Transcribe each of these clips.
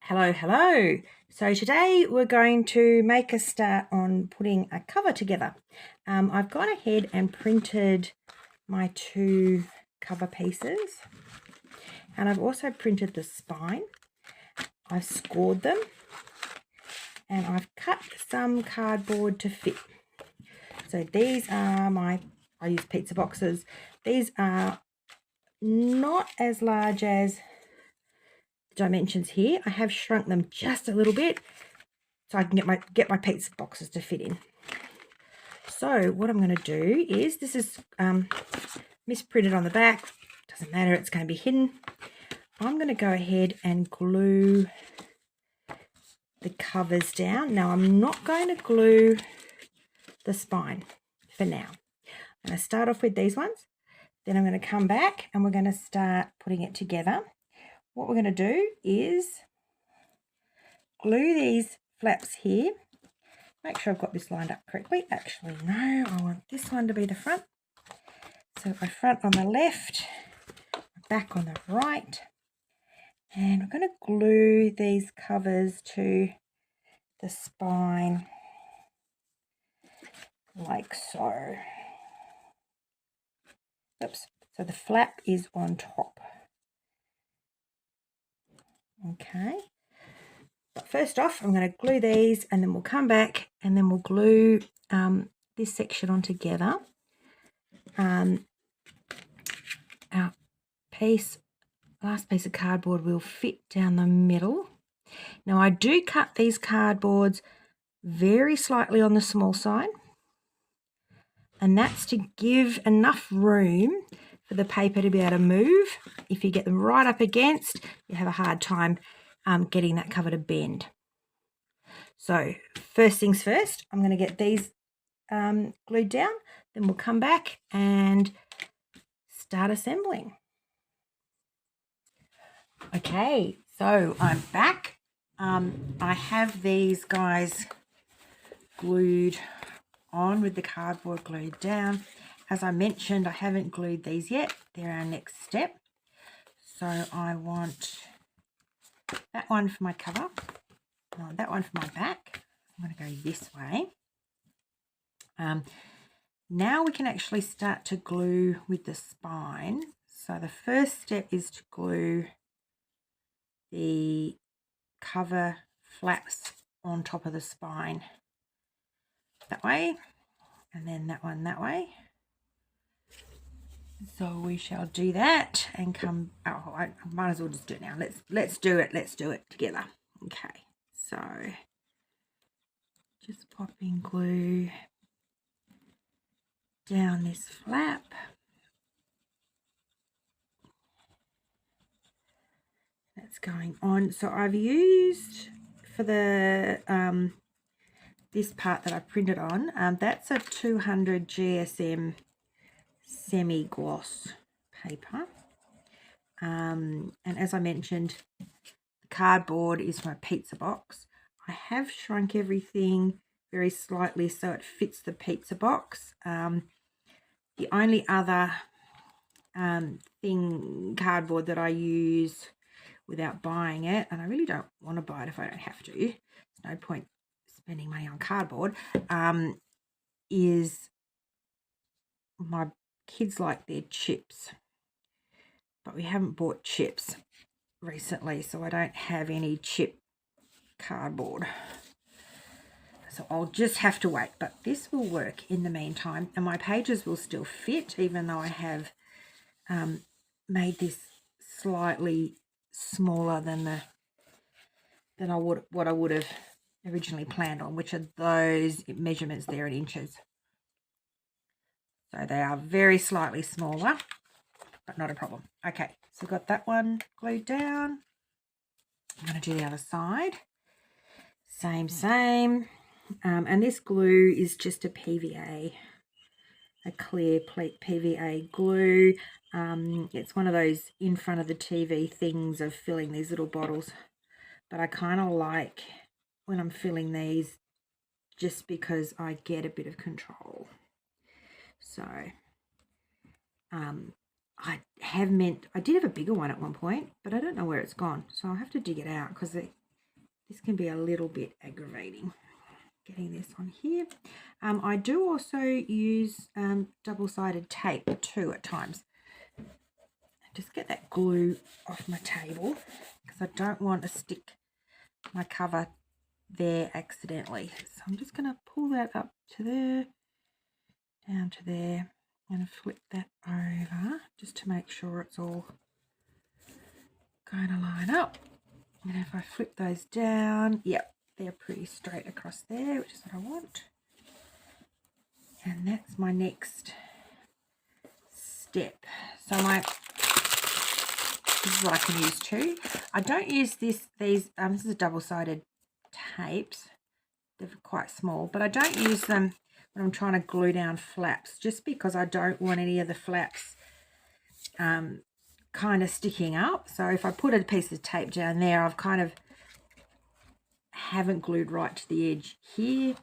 Hello, hello. So today we're going to make a start on putting a cover together. I've gone ahead and printed my two cover pieces, and I've also printed the spine. I've scored them, and I've cut some cardboard to fit. So these are I use pizza boxes. These are not as large as dimensions here. I have shrunk them just a little bit so I can get my pizza boxes to fit in. So what I'm going to do is, this is misprinted on the back, doesn't matter, it's going to be hidden. I'm going to go ahead and glue the covers down. Now I'm not going to glue the spine for now. I'm going to start off with these ones, then I'm going to come back and we're going to start putting it together. What we're going to do is glue these flaps here. Make sure I've got this lined up correctly. Actually, no, I want this one to be the front. So my front on the left, back on the right. And we're going to glue these covers to the spine like so. Oops. So the flap is on top. Okay. But first off, I'm going to glue these and then we'll come back and then we'll glue this section on together. Our last piece of cardboard will fit down the middle. Now I do cut these cardboards very slightly on the small side, and that's to give enough room for the paper to be able to move. If you get them right up against, you have a hard time getting that cover to bend. So first things first, I'm going to get these glued down, then we'll come back and start assembling. Okay, so I'm back. I have these guys glued on with the cardboard glued down. As I mentioned, I haven't glued these yet. They're our next step. So I want that one for my cover, that one for my back. I'm going to go this way. Now we can actually start to glue with the spine. So the first step is to glue the cover flaps on top of the spine that way, and then that one that way. So we shall do that and come. Oh, I might as well just do it now. Let's do it. Let's do it together. Okay. So just popping glue down this flap. That's going on. So I've used for the this part that I printed on. That's a 200 GSM semi-gloss paper. And as I mentioned, the cardboard is my pizza box. I have shrunk everything very slightly so it fits the pizza box. The only other cardboard that I use without buying it, and I really don't want to buy it if I don't have to, there's no point spending money on cardboard, is my kids like their chips, but we haven't bought chips recently, so I don't have any chip cardboard. So I'll just have to wait, but this will work in the meantime, and my pages will still fit, even though I have made this slightly smaller than what I would have originally planned on, which are those measurements there in inches. So they are very slightly smaller, but not a problem. Okay, so I've got that one glued down. I'm going to do the other side. Same. And this glue is just a PVA, a clear PVA glue. It's one of those in front of the TV things of filling these little bottles. But I kind of like when I'm filling these just because I get a bit of control. So I did have a bigger one at one point, but I don't know where it's gone. So I'll have to dig it out because this can be a little bit aggravating, getting this on here. I do also use double-sided tape too at times. Just get that glue off my table because I don't want to stick my cover there accidentally. So I'm just going to pull that up to there, down to there, and flip that over just to make sure it's all going to line up. And if I flip those down, yep, they're pretty straight across there, which is what I want. And that's my next step. So this is what I can use too. I don't use this is a double-sided tapes. They're quite small, but I don't use them when I'm trying to glue down flaps, just because I don't want any of the flaps kind of sticking up. So if I put a piece of tape down there, I've kind of haven't glued right to the edge here,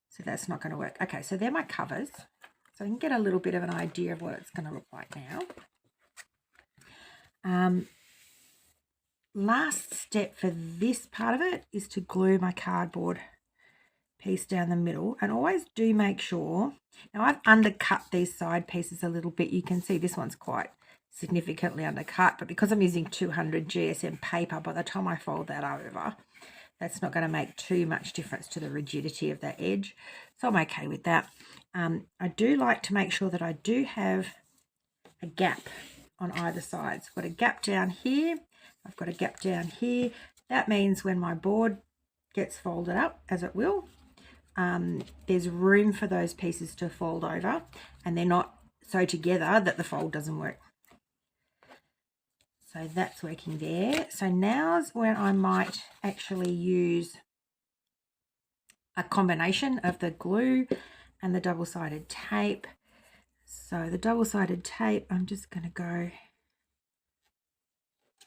so that's not going to work. Okay, so they're my covers, so I can get a little bit of an idea of what it's going to look like now. Last step for this part of it is to glue my cardboard piece down the middle, and always do make sure, now I've undercut these side pieces a little bit. You can see this one's quite significantly undercut, but because I'm using 200 GSM paper, by the time I fold that over, that's not going to make too much difference to the rigidity of that edge, so I'm okay with that. I do like to make sure that I do have a gap on either side. So I've got a gap down here, I've got a gap down here. That means when my board gets folded up, as it will, there's room for those pieces to fold over, and they're not so together that the fold doesn't work. So that's working there. So now's when I might actually use a combination of the glue and the double-sided tape. So the double-sided tape, I'm just going to go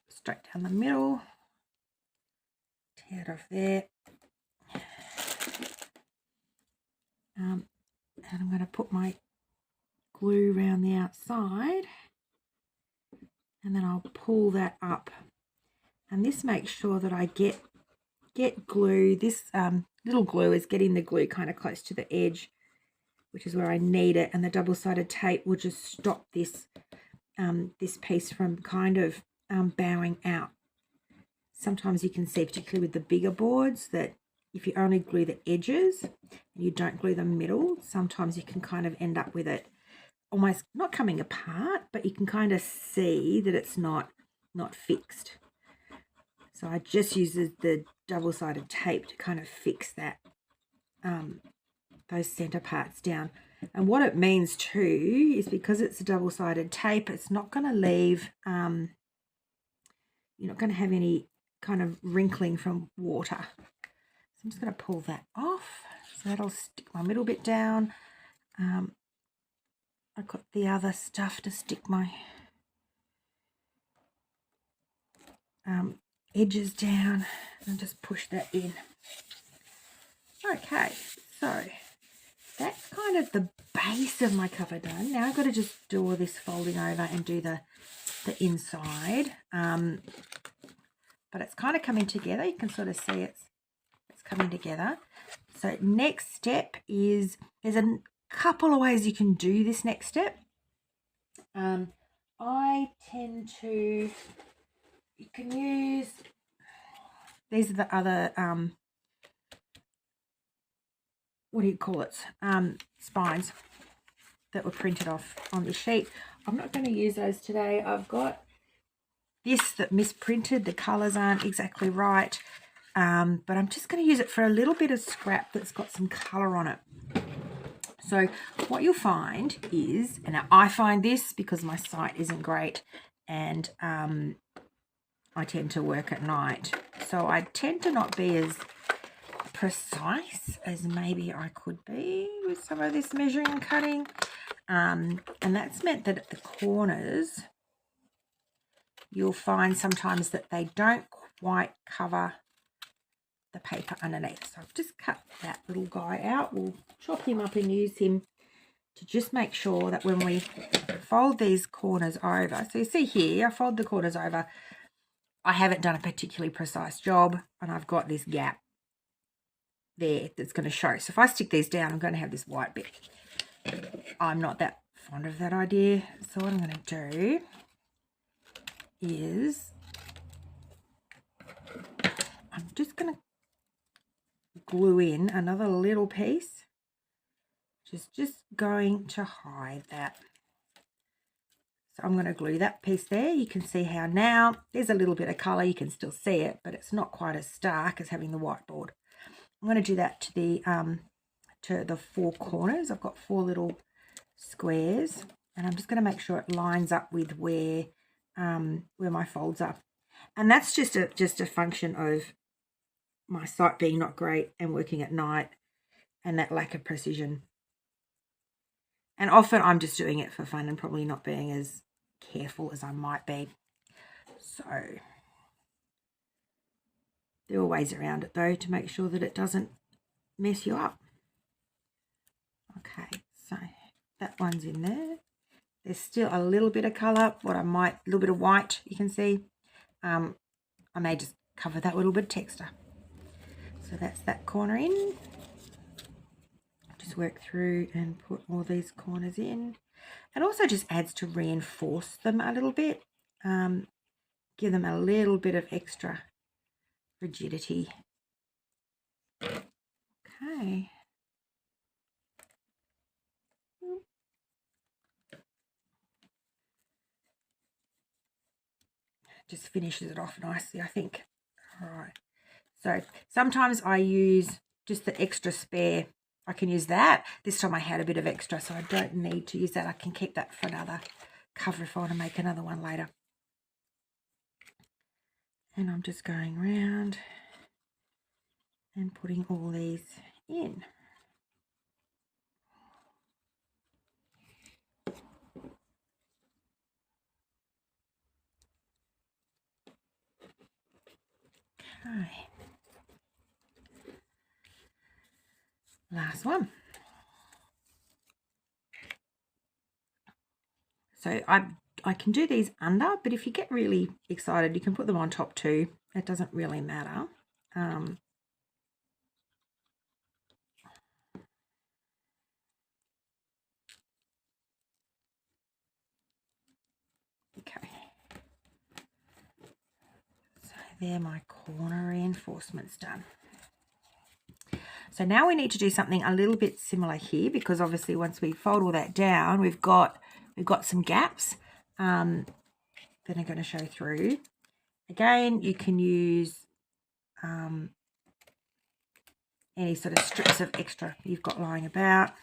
straight down the middle, tear it off there, and I'm going to put my glue around the outside, and then I'll pull that up, and this makes sure that I get glue. This little glue is getting the glue kind of close to the edge, which is where I need it, and the double-sided tape will just stop this this piece from kind of bowing out. Sometimes you can see, particularly with the bigger boards, that if you only glue the edges and you don't glue the middle, sometimes you can kind of end up with it almost not coming apart, but you can kind of see that it's not fixed. So I just use the double-sided tape to kind of fix that those center parts down. And what it means too is, because it's a double-sided tape, it's not going to leave you're not going to have any kind of wrinkling from water. So I'm just going to pull that off, so that'll stick my middle bit down. I've got the other stuff to stick my edges down, and just push that in. Okay, so that's kind of the base of my cover done. Now I've got to just do all this folding over and do the inside, but it's kind of coming together. You can sort of see it's coming together. So next step is, there's a couple of ways you can do this next step. I tend to, you can use, these are the other what do you call it, spines that were printed off on the sheet. I'm not going to use those today. I've got this that misprinted, the colours aren't exactly right, but I'm just going to use it for a little bit of scrap that's got some colour on it. So what you'll find is, and now I find this because my sight isn't great, and I tend to work at night, so I tend to not be as precise as maybe I could be with some of this measuring and cutting, and that's meant that at the corners you'll find sometimes that they don't quite cover the paper underneath. So I've just cut that little guy out. We'll chop him up and use him to just make sure that when we fold these corners over, so you see here I fold the corners over, I haven't done a particularly precise job, and I've got this gap there that's going to show. So if I stick these down, I'm going to have this white bit. I'm not that fond of that idea. So what I'm going to do is I'm just going to glue in another little piece, which is just going to hide that. So I'm going to glue that piece there. You can see how now there's a little bit of colour. You can still see it, but it's not quite as stark as having the whiteboard. I'm going to do that to the four corners. I've got 4 little squares, and I'm just going to make sure it lines up with where my folds are. And that's just a function of my sight being not great and working at night and that lack of precision. And often I'm just doing it for fun and probably not being as careful as I might be. So there are ways around it though to make sure that it doesn't mess you up. Okay, so that one's in there. There's still a little bit of colour, a little bit of white, you can see. I may just cover that with a little bit of texture. So that's that corner in. Just work through and put all these corners in. It also just adds to reinforce them a little bit. Give them a little bit of extra rigidity. Okay. Just finishes it off nicely, I think. All right. So sometimes I use just the extra spare. I can use that. This time I had a bit of extra, so I don't need to use that. I can keep that for another cover if I want to make another one later. And I'm just going around and putting all these in. Okay. Last one. So I can do these under, but if you get really excited, you can put them on top too. It doesn't really matter. Okay. So there, my corner reinforcements done. So now we need to do something a little bit similar here, because obviously once we fold all that down, we've got some gaps that are going to show through. Again, you can use any sort of strips of extra you've got lying about. Are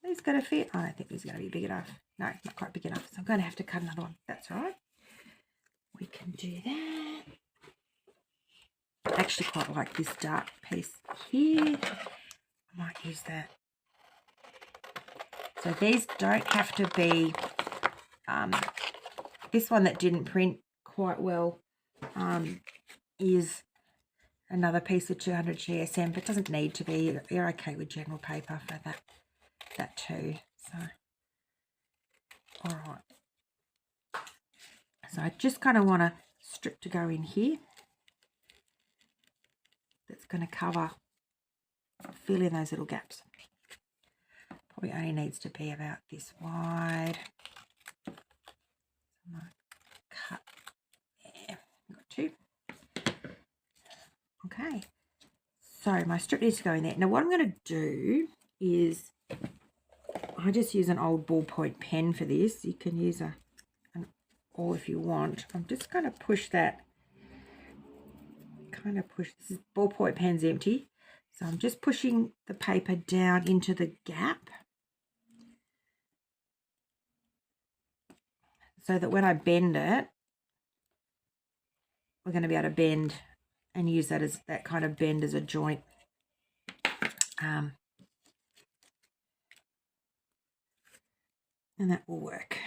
these going to fit? I don't think these are going to be big enough. No, not quite big enough. So I'm going to have to cut another one. That's all right. We can do that. I actually quite like this dark piece here. I might use that. So these don't have to be, this one that didn't print quite well is another piece of 200 GSM, but it doesn't need to be. You're okay with general paper for that too. So, all right. So I just kind of want a strip to go in here. That's going to fill in those little gaps. Probably only needs to be about this wide. Cut there. Got 2. Okay. So my strip needs to go in there. Now what I'm going to do is I just use an old ballpoint pen for this. You can use an awl if you want. I'm just going to push that. This ballpoint pen's empty, so I'm just pushing the paper down into the gap so that when I bend it, we're going to be able to bend and use that as that kind of bend as a joint. And that will work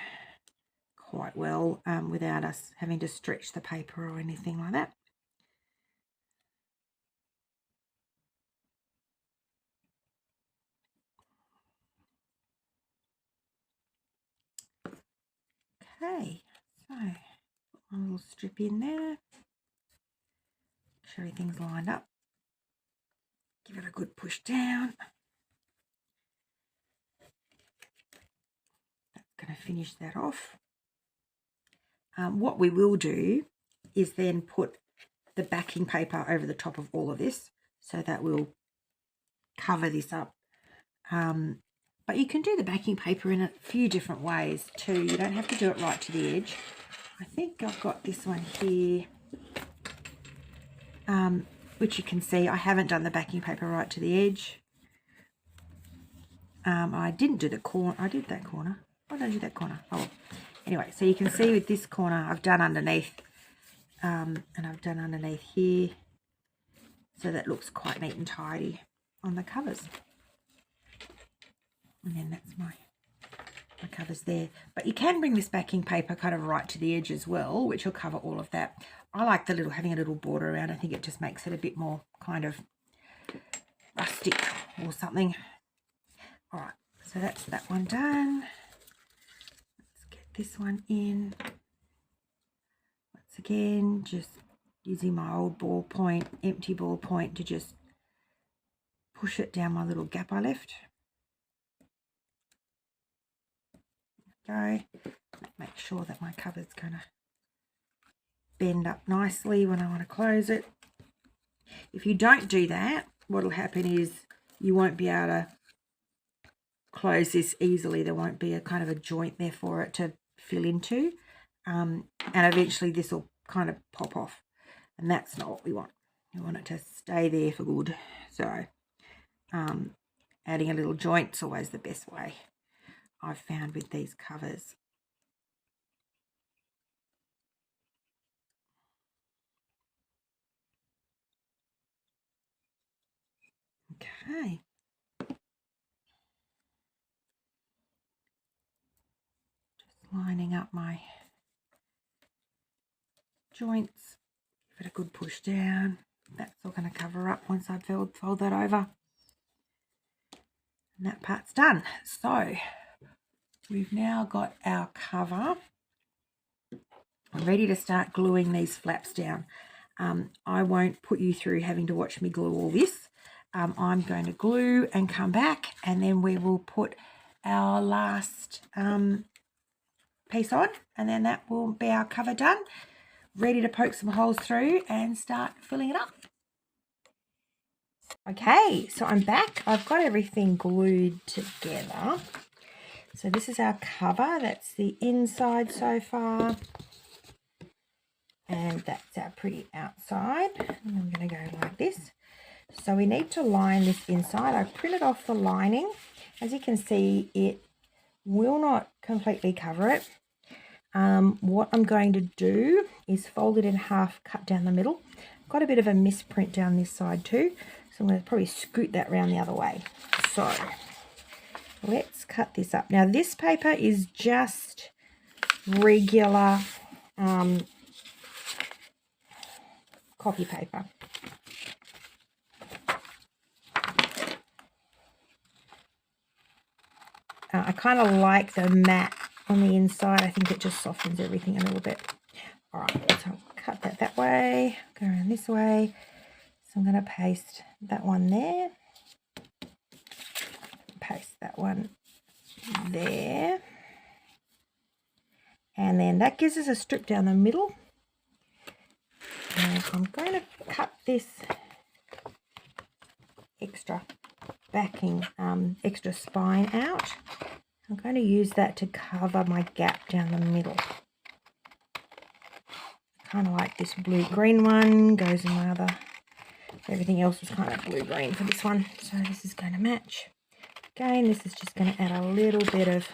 quite well without us having to stretch the paper or anything like that. Okay, so put A little strip in there. Show everything's lined up. Give it a good push down. That's going to finish that off. What we will do is then put the backing paper over the top of all of this, so that will cover this up. But you can do the backing paper in a few different ways too. You don't have to do it right to the edge. I think I've got this one here, which you can see I haven't done the backing paper right to the edge. I didn't do the corner. I did that corner. Why did I do that corner? Oh, anyway, so you can see with this corner I've done underneath, and I've done underneath here, so that looks quite neat and tidy on the covers. And then that's my covers there. But you can bring this backing paper kind of right to the edge as well, which will cover all of that. I like the having a little border around. I think it just makes it a bit more kind of rustic or something. All right, so that's that one done. Let's get this one in. Once again, just using my old ballpoint, empty ballpoint, to just push it down my little gap I left. Go. Make sure that my cover's going to bend up nicely when I want to close it. If you don't do that, what will happen is you won't be able to close this easily. There won't be a kind of a joint there for it to fill into, and eventually this will kind of pop off, and that's not what we want. We want it to stay there for good. So adding a little joint is always the best way, I've found, with these covers. Okay. Just lining up my joints. Give it a good push down. That's all going to cover up once I fold that over. And that part's done. So we've now got our cover. I'm ready to start gluing these flaps down. I won't put you through having to watch me glue all this. I'm going to glue and come back, and then we will put our last piece on, and then that will be our cover done, ready to poke some holes through and start filling it up. Okay, so I'm back. I've got everything glued together. So this is our cover. That's the inside so far. And that's our pretty outside. And I'm going to go like this. So we need to line this inside. I printed off the lining. As you can see, it will not completely cover it. What I'm going to do is fold it in half, cut down the middle. Got a bit of a misprint down this side too, so I'm going to probably scoot that round the other way. So let's cut this up. Now this paper is just regular copy paper. I kind of like the matte on the inside. I think it just softens everything a little bit. All right, so I'll cut that way, go around this way. So I'm going to paste that one there, paste that one there, and then that gives us a strip down the middle. And I'm going to cut this extra backing, extra spine out. I'm going to use that to cover my gap down the middle. Kind of like this blue-green one goes in my other. Everything else was kind of blue-green for this one, so this is going to match. Again, this is just going to add a little bit of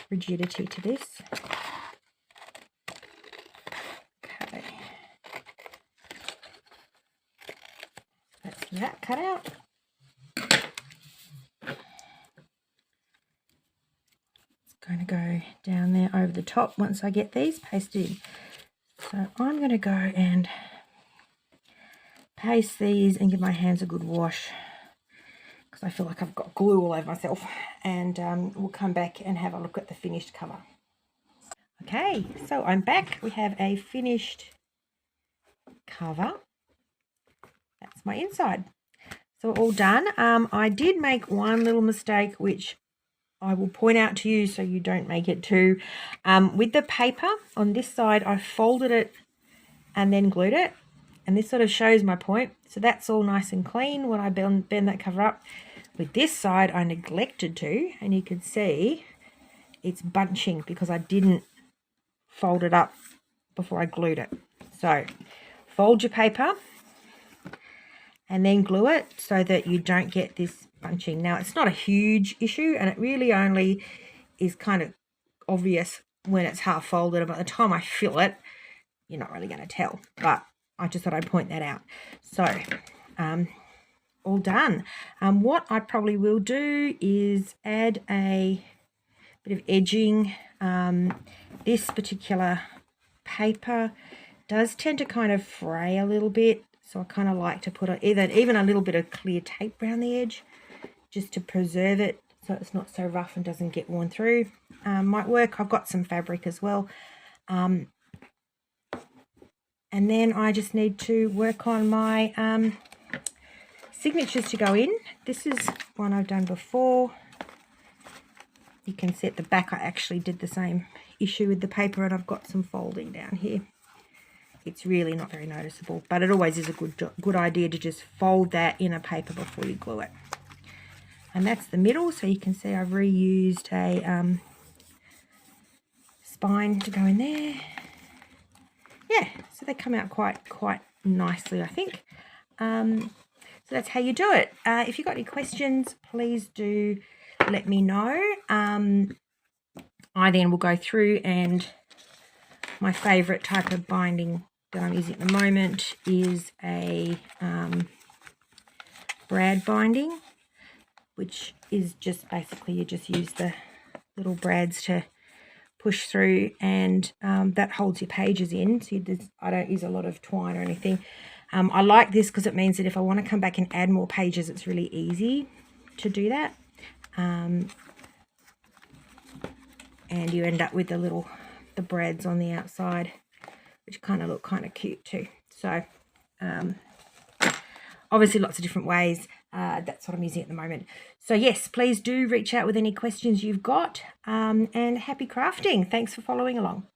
rigidity to this. Okay, that's that cut out. Going to go down there over the top once I get these pasted in. So I'm going to go and paste these and give my hands a good wash, because I feel like I've got glue all over myself, and we'll come back and have a look at the finished cover. Okay, so I'm back. We have a finished cover. That's my inside. So all done. I did make one little mistake, which I will point out to you so you don't make it too. With the paper on this side, I folded it and then glued it. And this sort of shows my point. So that's all nice and clean when I bend that cover up. With this side, I neglected to, and you can see it's bunching because I didn't fold it up before I glued it. So fold your paper and then glue it so that you don't get this bunching. Now, it's not a huge issue, and it really only is kind of obvious when it's half folded, and by the time I fill it, you're not really going to tell, but I just thought I'd point that out. So all done. What I probably will do is add a bit of edging. This particular paper does tend to kind of fray a little bit, so I kind of like to put even a little bit of clear tape around the edge just to preserve it so it's not so rough and doesn't get worn through. Might work. I've got some fabric as well. And then I just need to work on my signatures to go in. This is one I've done before. You can see at the back I actually did the same issue with the paper, and I've got some folding down here. It's really not very noticeable, but it always is a good idea to just fold that in a paper before you glue it. And that's the middle, so you can see I've reused a spine to go in there. Yeah, so they come out quite nicely, I think. So that's how you do it. If you've got any questions, please do let me know. I then will go through, and my favourite type of binding that I'm using at the moment is a brad binding, which is just basically you just use the little brads to push through, and that holds your pages in. So I don't use a lot of twine or anything. I like this because it means that if I want to come back and add more pages, it's really easy to do that. And you end up with the brads on the outside, which kind of look kind of cute too. So obviously lots of different ways. That's what I'm using at the moment. So yes, please do reach out with any questions you've got, and happy crafting. Thanks for following along.